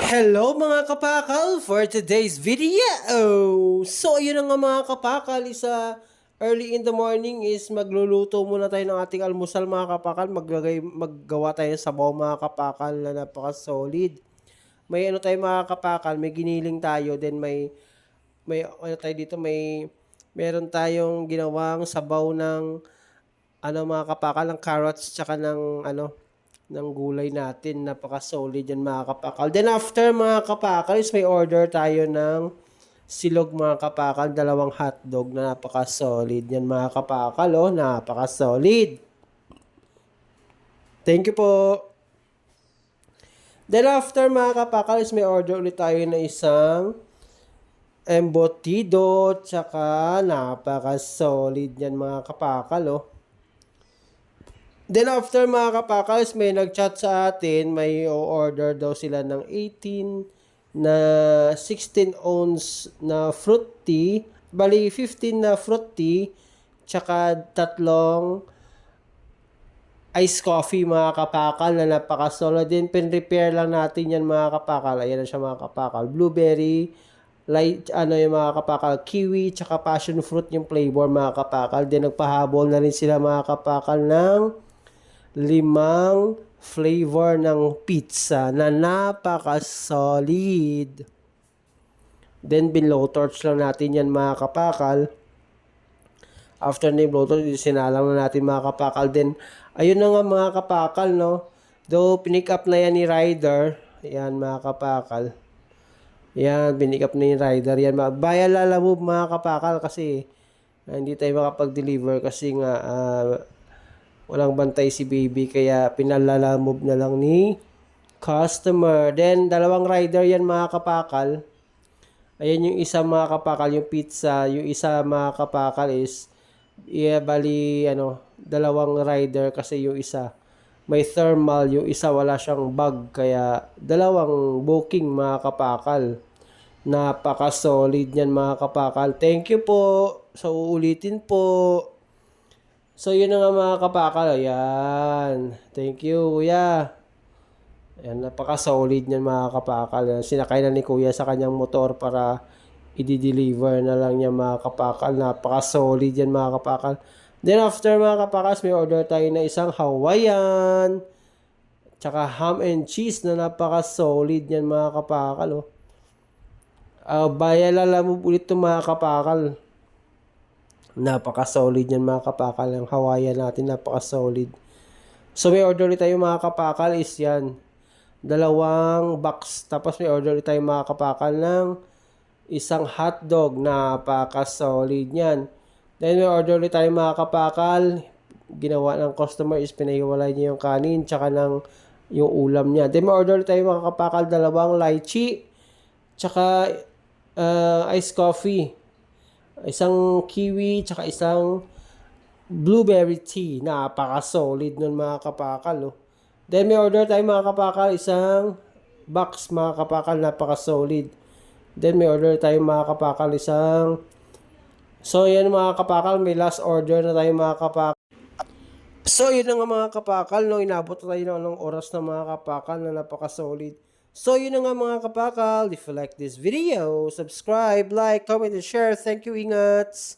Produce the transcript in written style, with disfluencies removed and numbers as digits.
Hello mga kapakal for today's video. So ayun na nga mga kapakal, early in the morning is magluluto muna tayo ng ating almusal mga kapakal. Maggawa tayo ng sabaw mga kapakal na napaka-solid. May ano tayo mga kapakal, may giniling tayo, then may ano tayo dito, meron tayong ginawang sabaw ng ano mga kapakal, ng carrots tsaka ng gulay natin. Napaka-solid yan mga kapakal. Then after mga kapakal is may order tayo ng silog mga kapakal, dalawang hotdog na napaka-solid yan mga kapakal. Oh, napaka-solid. Thank you po. Then after mga kapakal is may order ulit tayo na isang embutido, tsaka napaka-solid yan mga kapakal. Oh. Then after mga kapakals, may nag-chat sa atin, may order daw sila ng 18 na 16 ounce na fruit tea, bali 15 na fruit tea, tsaka tatlong iced coffee mga kapakal na napaka-solid din. Pin-repair lang natin yan mga kapakal. Ayan na siya mga kapakal. Blueberry, light, yung mga kapakal, kiwi, tsaka passion fruit yung flavor mga kapakal. Then nagpahabol na rin sila mga kapakal ng 5 flavor ng pizza na napaka-solid. Then, binlow-torch lang natin yan mga kapakal. After na blow-torch, sinalang na natin mga kapakal. Then, ayun na nga mga kapakal, no? Though, pinick up na yan ni Rider. Yan mga kapakal. Yan, pinick up na yung Rider. Yan, bayalala move mga kapakal kasi hindi tayo makapag-deliver kasi nga walang bantay si baby, kaya pinalalamove na lang ni customer. Then, dalawang rider yan mga kapakal. Ayan yung isa mga kapakal, yung pizza. Yung isa mga kapakal is, bali, dalawang rider kasi yung isa may thermal, yung isa wala siyang bag. Kaya, dalawang booking mga kapakal. Napaka-solid yan mga kapakal. Thank you po. So, uulitin po. So, yun na nga mga kapakal. Ayan. Thank you, kuya. Ayan, napaka-solid niyan mga kapakal. Sinakay na ni kuya sa kanyang motor para i-deliver na lang niya mga kapakal. Napaka-solid yan mga kapakal. Then after mga kapakal, may order tayo na isang Hawaiian. Tsaka ham and cheese na napaka-solid yan mga kapakal. Bayalala mo ulit ito mga kapakal. Napaka-solid yan mga kapakal. Ang Hawaiian natin, napaka-solid. So, may order ulit tayo mga kapakal is yan. 2 box. Tapos may order ulit tayo mga kapakal ng isang hotdog. Napaka-solid yan. Then may order ulit tayo mga kapakal. Ginawa ng customer is pinahiwalay niya yung kanin tsaka yung ulam niya. Then may order ulit tayo mga kapakal. 2 lychee tsaka iced coffee. Isang kiwi, tsaka isang blueberry tea. Napaka-solid nun mga kapakal. Then may order tayo mga kapakal, isang box mga kapakal, napaka-solid. Then may order tayo mga kapakal, So yan mga kapakal, may last order na tayo mga kapakal. So yun na nga mga kapakal, inabot na tayo ng oras na mga kapakal na napaka-solid. So, yun na nga mga kapakal. If you like this video, subscribe, like, comment, and share. Thank you, ingats!